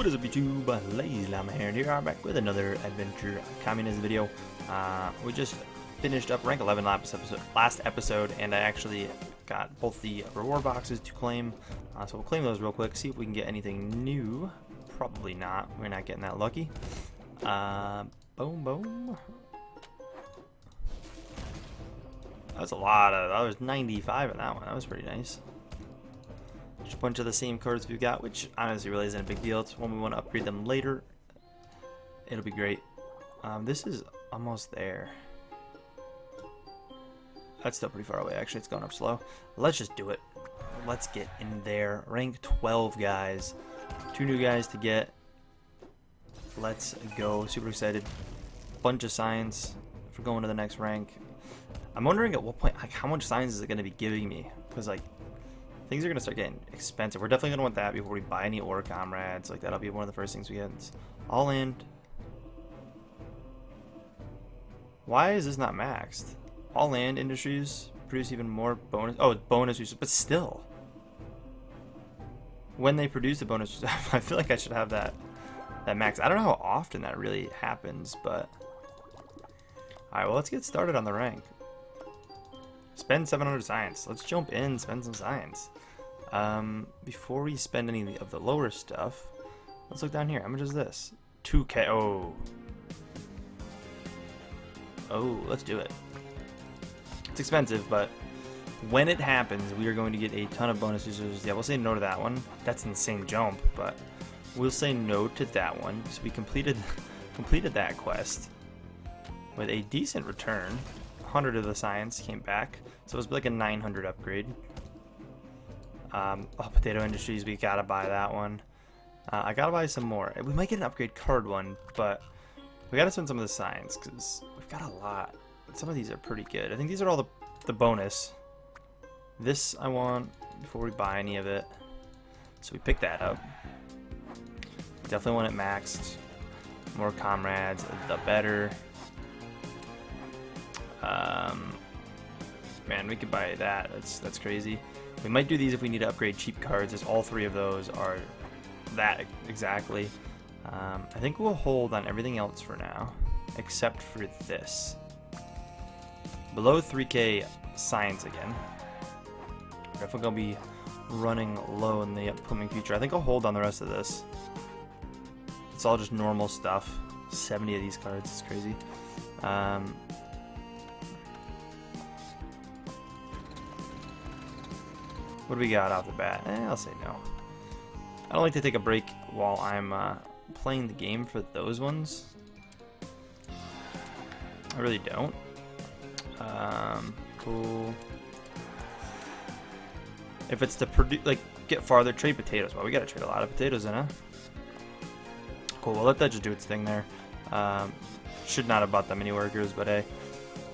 What is up YouTube, LazeeLlama here, and here I'm back with another adventure communism video. We just finished up rank 11 last episode, and I actually got both the reward boxes to claim, so we'll claim those real quick, see if we can get anything new. Probably not, we're not getting that lucky. Boom boom. That was a lot of, that was 95 in that one, that was pretty nice. Just a bunch of the same cards we've got, which honestly really isn't a big deal. It's when we want to upgrade them later. It'll be great. This is almost there. That's still pretty far away, actually. It's going up slow. Let's just do it. Let's get in there. Rank 12, guys. 2 new guys to get. Let's go. Super excited. Bunch of signs for going to the next rank. I'm wondering at what point, like, how much signs is it going to be giving me? Because, like, things are going to start getting expensive. We're definitely going to want that before we buy any ore comrades. Like, that'll be one of the first things we get. It's all in. Why is this not maxed? All land industries produce even more bonus. Oh, it's bonus use, but still. When they produce the bonus, I feel like I should have that max. I don't know how often that really happens, but. Alright, well, let's get started on the rank. Spend 700 science. Let's jump in, spend some science. Before we spend any of the lower stuff, let's look down here. How much is this? 2K. Oh, let's do it. It's expensive, but when it happens, we are going to get a ton of bonus users. Yeah, we'll say no to that one. That's an insane jump, but we'll say no to that one. So we completed that quest with a decent return. 100 of the science came back, so it was like a 900 upgrade. Potato industries, we gotta buy that one. I gotta buy some more. We might get an upgrade card one, but we gotta spend some of the science because we've got a lot. Some of these are pretty good. I think these are all the bonus. This I want before we buy any of it, so we pick that up. Definitely want it maxed. More comrades, the better. Man, we could buy that. That's crazy. We might do these if we need to upgrade cheap cards, as all 3 of those are that exactly. I think we'll hold on everything else for now, except for this. Below 3K science again. We're definitely gonna be running low in the upcoming future. I think I'll hold on the rest of this. It's all just normal stuff. 70 of these cards, it's crazy. What do we got off the bat? I'll say no. I don't like to take a break while I'm playing the game for those ones. I really don't. Cool. If it's to produce, like, get farther, trade potatoes. Well, we gotta trade a lot of potatoes in, huh? Cool, we'll let that just do its thing there. Should not have bought that many workers, but hey,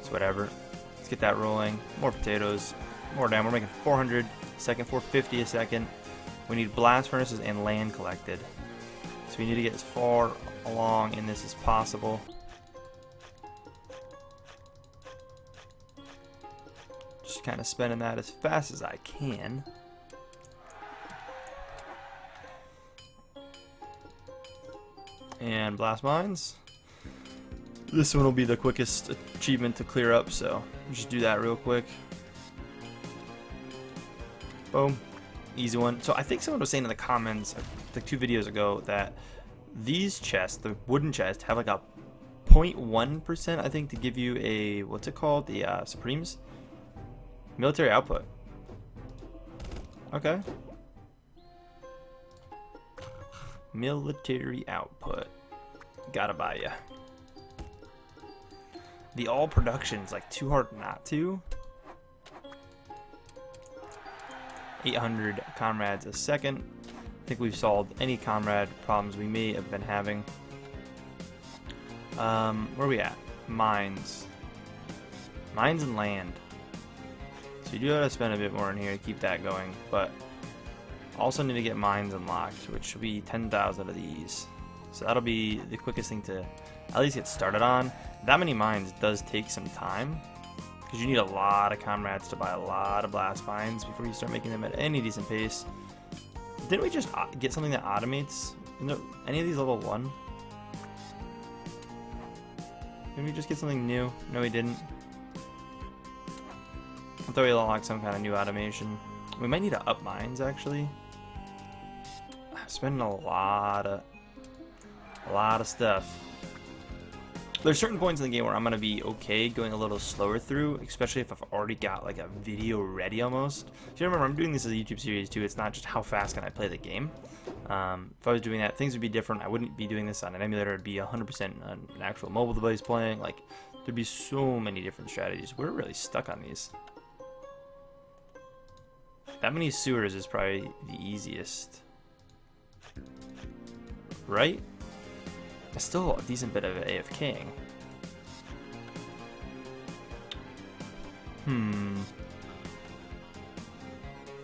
it's whatever. Let's get that rolling. More potatoes. More damn. We're making 400 a second, 450 a second. We need blast furnaces and land collected. So we need to get as far along in this as possible. Just kind of spending that as fast as I can. And blast mines. This one will be the quickest achievement to clear up, so just do that real quick. Boom. Easy one. So I think someone was saying in the comments like 2 videos ago that these chests, the wooden chests, have like a 0.1%, I think, to give you a, what's it called? The Supremes? Military output. Okay. Military output. Gotta buy ya. The all production's like too hard not to. 800 comrades a second. I think we've solved any comrade problems we may have been having. Where are we at? Mines. Mines and land. So you do have to spend a bit more in here to keep that going, but also need to get mines unlocked, which will be 10,000 of these. So that'll be the quickest thing to at least get started on. That many mines does take some time, because you need a lot of comrades to buy a lot of blast mines before you start making them at any decent pace. Didn't we just get something that automates Isn't there any of these level 1? Did we just get something new? No, we didn't. I thought we unlocked some kind of new automation. We might need to up mines, actually. I'm spending a lot of stuff. There's certain points in the game where I'm going to be okay going a little slower through, especially if I've already got like a video ready almost. So you remember, I'm doing this as a YouTube series too. It's not just how fast can I play the game. If I was doing that, things would be different. I wouldn't be doing this on an emulator. It'd be 100% an actual mobile device playing. Like, there'd be so many different strategies. We're really stuck on these. That many sewers is probably the easiest. Right? It's still a decent bit of AFKing.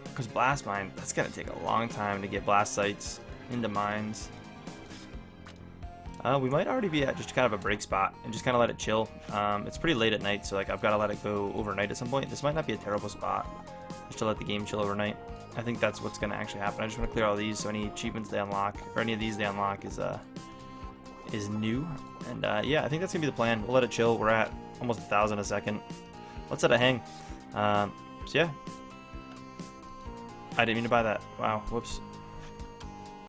Because blast mine, that's gonna take a long time to get blast sites into mines. We might already be at just kind of a break spot and just kind of let it chill. It's pretty late at night, so like I've got to let it go overnight at some point. This might not be a terrible spot just to let the game chill overnight. I think that's what's gonna actually happen. I just want to clear all these, so any achievements they unlock or any of these they unlock is new. And yeah, I think that's gonna be the plan. We'll let it chill. We're at almost 1,000 a second. Let's let it hang. So yeah, I didn't mean to buy that. Wow, whoops.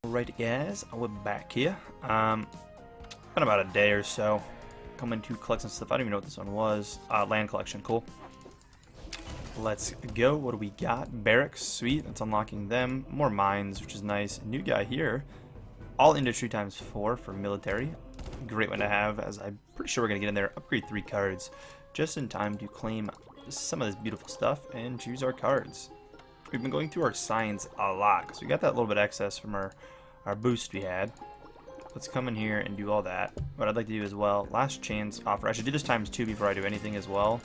Alright guys, we're back here. Been about a day or so coming to collect some stuff. I don't even know what this one was. Land collection, cool. Let's go. What do we got? Barracks, sweet. That's unlocking them. More mines, which is nice. New guy here. All industry ×4 for military. Great one to have, as I'm pretty sure we're going to get in there, upgrade 3 cards just in time to claim some of this beautiful stuff and choose our cards. We've been going through our signs a lot because we got that little bit excess from our boost we had. Let's come in here and do all that. What I'd like to do as well, last chance offer. I should do this ×2 before I do anything as well.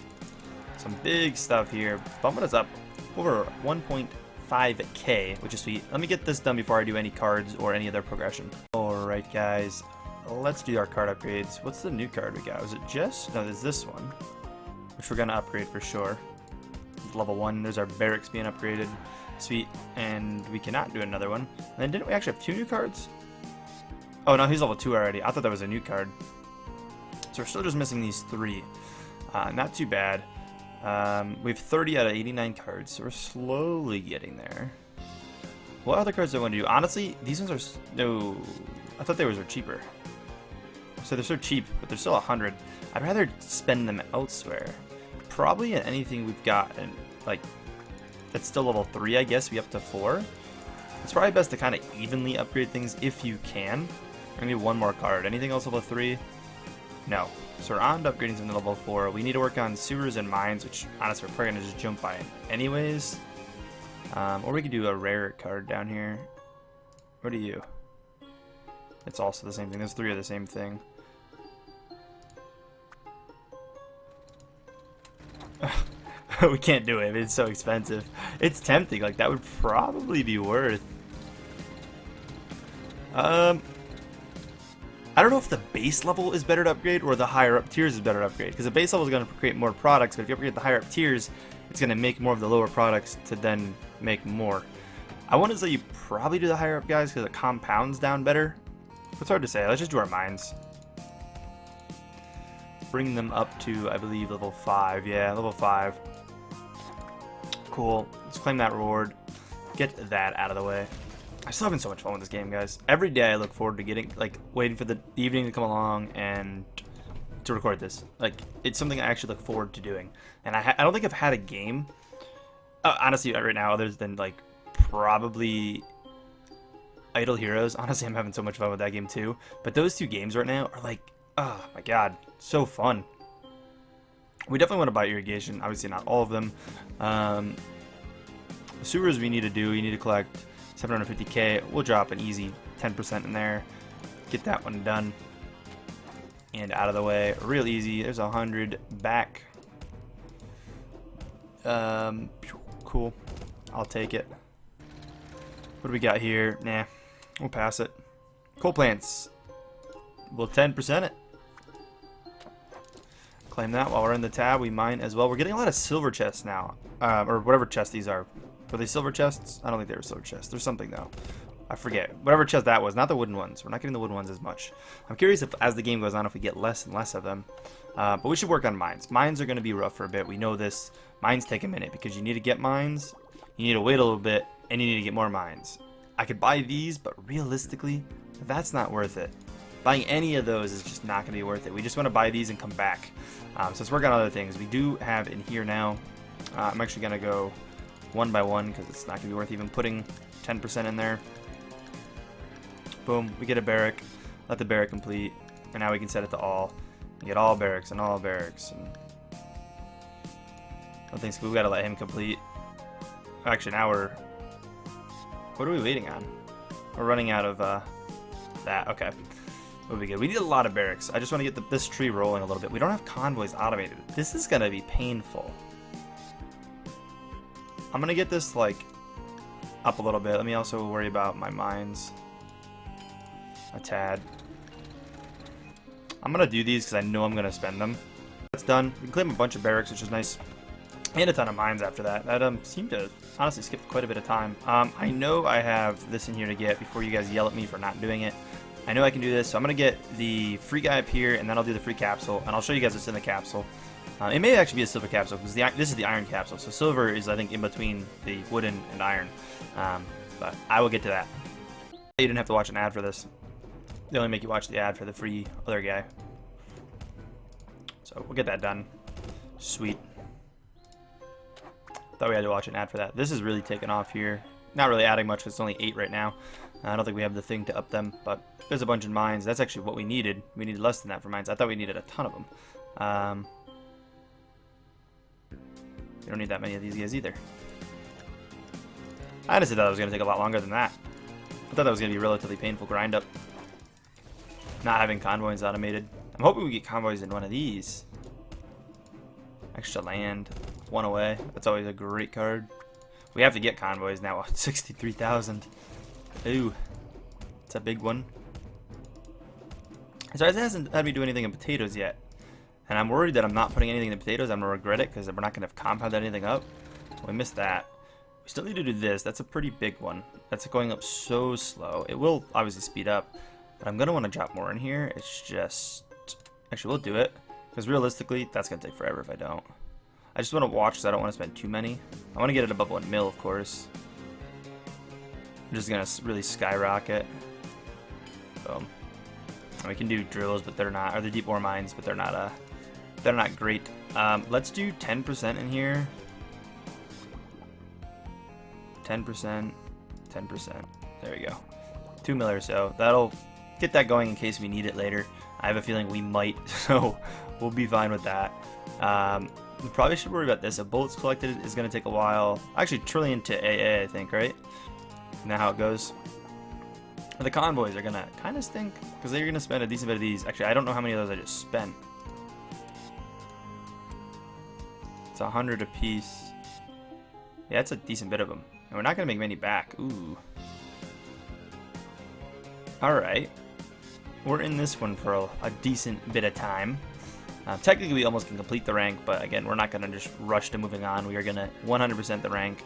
Some big stuff here, bumping us up over 1.5k, which is sweet. Let me get this done before I do any cards or any other progression. Alright guys, let's do our card upgrades. What's the new card we got? Was it just? No, there's this one, which we're going to upgrade for sure. Level 1, there's our barracks being upgraded. Sweet, and we cannot do another one. And then didn't we actually have 2 new cards? Oh no, he's level 2 already. I thought that was a new card. So we're still just missing these 3. Not too bad. We have 30 out of 89 cards, so we're slowly getting there. What other cards do I want to do? Honestly, these ones are... No, I thought they were cheaper. So they're so cheap, but they're still 100. I'd rather spend them elsewhere. Probably in anything we've got, and like, that's still level 3, I guess, be up to 4. It's probably best to kind of evenly upgrade things if you can. We're gonna need 1 more card. Anything else level 3? No. So we're on to upgrading some to level 4. We need to work on sewers and mines, which honestly we're probably gonna just jump by anyways. Or we could do a rare card down here. What are you? It's also the same thing. There's 3 of the same thing. We can't do it. It's so expensive. It's tempting. Like, that would probably be worth. I don't know if the base level is better to upgrade or the higher up tiers is better to upgrade. Because the base level is going to create more products, but if you upgrade the higher up tiers, it's going to make more of the lower products to then make more. I want to say you probably do the higher up guys because it compounds down better. It's hard to say. Let's just do our mines. Bring them up to, I believe, level 5. Yeah, level 5. Cool. Let's claim that reward. Get that out of the way. I'm still having so much fun with this game, guys. Every day I look forward to getting, like, waiting for the evening to come along and to record this. Like, it's something I actually look forward to doing. And I don't think I've had a game, honestly, right now, other than, like, probably Idle Heroes. Honestly, I'm having so much fun with that game, too. But those 2 games right now are, like, oh, my God, so fun. We definitely want to buy irrigation. Obviously, not all of them. The sewers we need to do, you need to collect 750k. We'll drop an easy 10% in there. Get that one done. And out of the way. Real easy. There's 100 back. Cool. I'll take it. What do we got here? Nah. We'll pass it. Coal plants. We'll 10% it. Claim that while we're in the tab. We mine as well. We're getting a lot of silver chests now. Or whatever chests these are. Were they silver chests? I don't think they were silver chests. There's something though. I forget. Whatever chest that was. Not the wooden ones. We're not getting the wooden ones as much. I'm curious if, as the game goes on, if we get less and less of them. But we should work on mines. Mines are going to be rough for a bit. We know this. Mines take a minute because you need to get mines, you need to wait a little bit, and you need to get more mines. I could buy these, but realistically, that's not worth it. Buying any of those is just not going to be worth it. We just want to buy these and come back. So let's work on other things. We do have in here now. I'm actually going to go one by one because it's not going to be worth even putting 10% in there. Boom, we get a barrack. Let the barrack complete. And now we can set it to all. We get all barracks and all barracks. And I think we've got to let him complete. Actually, now we're... What are we waiting on? We're running out of that. Okay. We'll be good. We need a lot of barracks. I just want to get this tree rolling a little bit. We don't have convoys automated. This is going to be painful. I'm going to get this, like, up a little bit. Let me also worry about my mines a tad. I'm going to do these because I know I'm going to spend them. That's done. We can claim a bunch of barracks, which is nice. And a ton of mines after that. That seemed to honestly skip quite a bit of time. I know I have this in here to get before you guys yell at me for not doing it. I know I can do this, so I'm going to get the free guy up here, and then I'll do the free capsule, and I'll show you guys what's in the capsule. It may actually be a silver capsule, because this is the iron capsule, so silver is, I think, in between the wooden and iron. But I will get to that. You didn't have to watch an ad for this. They only make you watch the ad for the free other guy. So we'll get that done. Sweet. Thought we had to watch an ad for that. This is really taking off here. Not really adding much because it's only 8 right now. I don't think we have the thing to up them, but there's a bunch of mines. That's actually what we needed. We needed less than that for mines. I thought we needed a ton of them. We don't need that many of these guys either. I honestly thought it was going to take a lot longer than that. I thought that was going to be a relatively painful grind up. Not having convoys automated. I'm hoping we get convoys in one of these. Extra land. 1 away. That's always a great card. We have to get convoys now. 63,000. Ooh. It's a big one. So it hasn't had me do anything in potatoes yet. And I'm worried that I'm not putting anything in the potatoes. I'm going to regret it because we're not going to have compounded anything up. We missed that. We still need to do this. That's a pretty big one. That's going up so slow. It will obviously speed up. But I'm going to want to drop more in here. It's just... Actually, we'll do it. Because realistically, that's going to take forever if I don't. I just want to watch because I don't want to spend too many. I want to get it above 1 mil, of course. I'm just going to really skyrocket. Boom. And we can do drills, but they're not... Or the deep ore mines, but they're not great. Let's do 10% in here. 10%. 10%. There we go. 2 mil or so. That'll get that going in case we need it later. I have a feeling we might, so we'll be fine with that. We probably should worry about this. A bullets collected is going to take a while. Actually, trillion to AA, I think, right? Isn't that how it goes? The convoys are going to kind of stink because they're going to spend a decent bit of these. Actually, I don't know how many of those I just spent. It's 100 apiece. Yeah, it's a decent bit of them. And we're not going to make many back. Ooh. Alright. We're in this one for a decent bit of time. Technically, we almost can complete the rank, but again, we're not going to just rush to moving on. We are going to 100% the rank.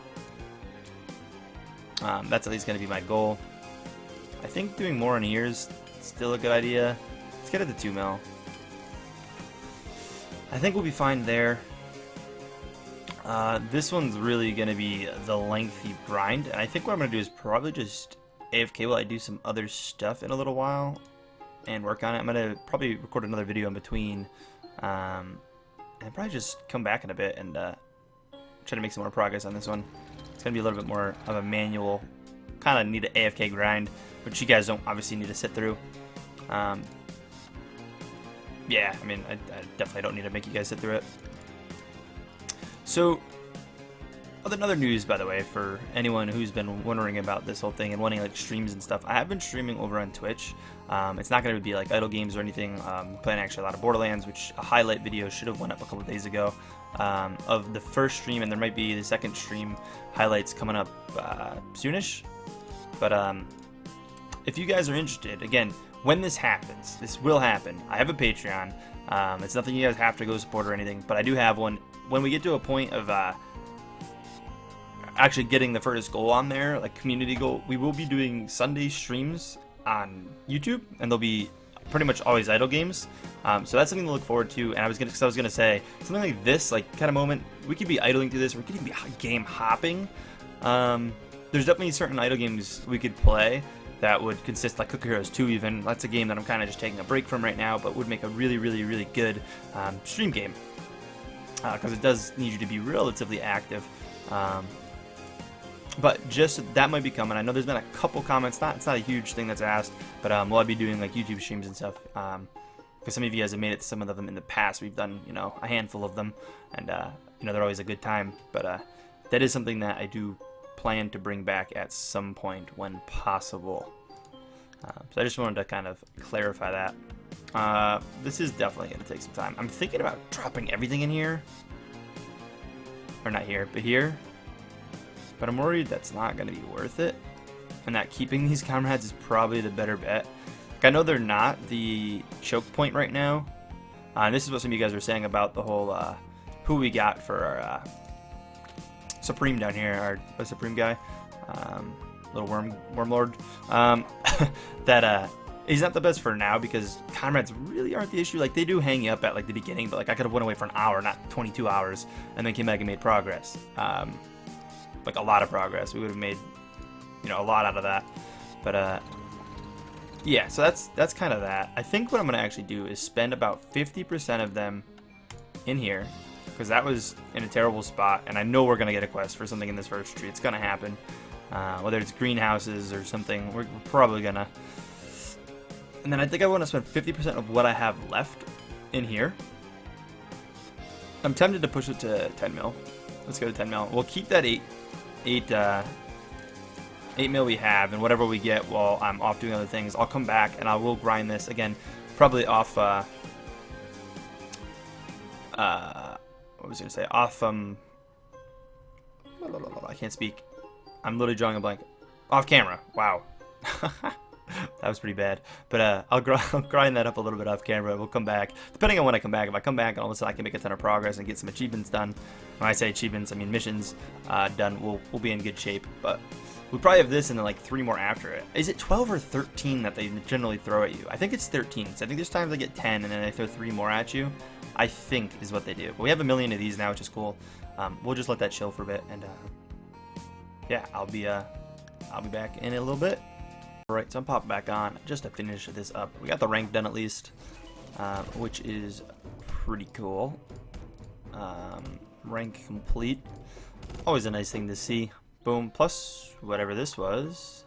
That's at least going to be my goal. I think doing more in here is still a good idea. Let's get it to 2 mil. I think we'll be fine there. This one's really going to be the lengthy grind, and I think what I'm going to do is probably just AFK while I do some other stuff in a little while and work on it. I'm going to probably record another video in between and probably just come back in a bit and try to make some more progress on this one. It's going to be a little bit more of a manual, kind of need an AFK grind, which you guys don't obviously need to sit through. Yeah, I mean, I definitely don't need to make you guys sit through it. So, another news, by the way, for anyone who's been wondering about this whole thing and wanting like streams and stuff, I have been streaming over on Twitch. It's not going to be like idle games or anything. Playing actually a lot of Borderlands, which a highlight video should have went up a couple days ago of the first stream, and there might be the second stream highlights coming up soonish. But if you guys are interested, again, when this happens, this will happen. I have a Patreon. It's nothing you guys have to go support or anything, but I do have one. When we get to a point of actually getting the first goal on there, like community goal. We will be doing Sunday streams on YouTube, and they'll be pretty much always idle games. So that's something to look forward to. And I was gonna say something like this, like kind of moment. We could be idling through this. We could even be game hopping. There's definitely certain idle games we could play that would consist, like Cookie Heroes 2 even. That's a game that I'm kind of just taking a break from right now, but would make a really, really, really good stream game. Because it does need you to be relatively active. But just that might be coming. I know there's been a couple comments. It's not a huge thing that's asked, but will I be doing like YouTube streams and stuff? Because some of you guys have made it to some of them in the past. We've done, you know, a handful of them, and you know, they're always a good time. But that is something that I do plan to bring back at some point when possible. So I just wanted to kind of clarify that. This is definitely going to take some time. I'm thinking about dropping everything in here. Or not here, but here. But I'm worried that's not going to be worth it. And that keeping these comrades is probably the better bet. Like, I know they're not the choke point right now. And this is what some of you guys were saying about the whole who we got for our Supreme down here, our Supreme guy. Little Wormlord. That he's not the best for now because comrades really aren't the issue. Like, they do hang you up at like the beginning, but like I could have went away for an hour, not 22 hours, and then came back and made progress. Like a lot of progress. We would have made, you know, a lot out of that. But yeah, so that's kind of that. I think what I'm gonna actually do is spend about 50% of them in here, because that was in a terrible spot, and I know we're gonna get a quest for something in this first tree. It's gonna happen. Whether it's greenhouses or something, we're probably gonna. And then I think I want to spend 50% of what I have left in here. I'm tempted to push it to 10 mil. Let's go to 10 mil. We'll keep that 8 mil we have, and whatever we get while I'm off doing other things, I'll come back and I will grind this again, probably off. What was I gonna say? Off. I can't speak. I'm literally drawing a blank. Off camera. Wow. That was pretty bad. But I'll grind that up a little bit off camera. We'll come back. Depending on when I come back. If I come back and all of a sudden I can make a ton of progress and get some achievements done. When I say achievements, I mean missions done. We'll be in good shape. But we probably have this and then like 3 more after it. Is it 12 or 13 that they generally throw at you? I think it's 13. So I think there's times I get 10 and then they throw 3 more at you. I think is what they do. But we have a million of these now, which is cool. We'll just let that chill for a bit, and yeah, I'll be back in a little bit. Alright, so I'm popping back on just to finish this up. We got the rank done at least, which is pretty cool. Rank complete. Always a nice thing to see. Boom, plus whatever this was.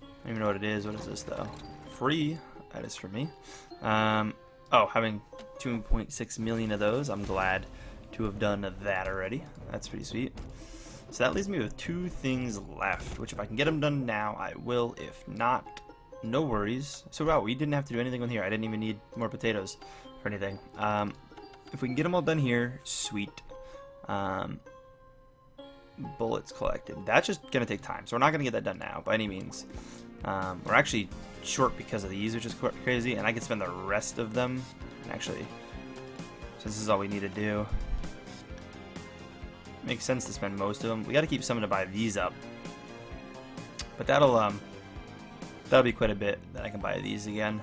I don't even know what it is. What is this though? Free. That is for me. Oh, having 2.6 million of those. I'm glad to have done that already. That's pretty sweet. So that leaves me with 2 things left, which if I can get them done now, I will. If not, no worries. So wow, we didn't have to do anything with here. I didn't even need more potatoes or anything. If we can get them all done here, sweet. Bullets collected. That's just going to take time, so we're not going to get that done now by any means. We're actually short because of these, which is crazy, and I can spend the rest of them. Actually, so this is all we need to do. Makes sense to spend most of them. We got to keep some to buy these up, but that'll be quite a bit that I can buy these again.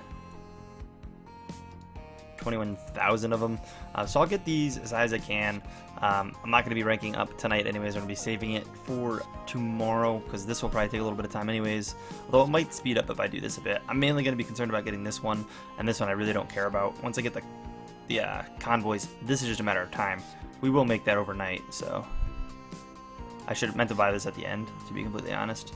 21,000 of them. So I'll get these as high as I can. I'm not going to be ranking up tonight anyways. I'm going to be saving it for tomorrow because this will probably take a little bit of time anyways. Although it might speed up if I do this a bit. I'm mainly going to be concerned about getting this one, and this one I really don't care about. Once I get the convoys, this is just a matter of time. We will make that overnight, so I should have meant to buy this at the end, to be completely honest.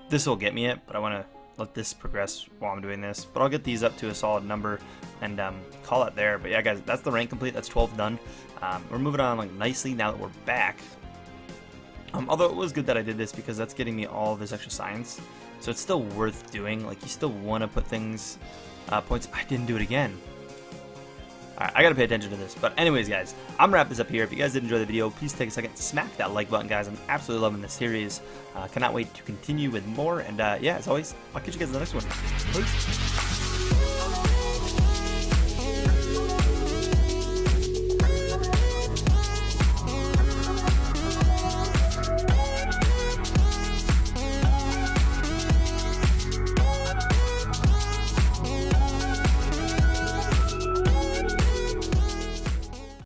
This will get me it, but I want to let this progress while I'm doing this. But I'll get these up to a solid number and call it there. But yeah, guys, that's the rank complete. That's 12 done. We're moving on like nicely now that we're back. Although it was good that I did this because that's getting me all this extra science. So it's still worth doing. Like, you still want to put things, points. I didn't do it again. Alright, I gotta pay attention to this. But anyways, guys, I'm gonna wrap this up here. If you guys did enjoy the video, please take a second, smack that like button, guys. I'm absolutely loving this series. Cannot wait to continue with more. And yeah, as always, I'll catch you guys in the next one. Peace.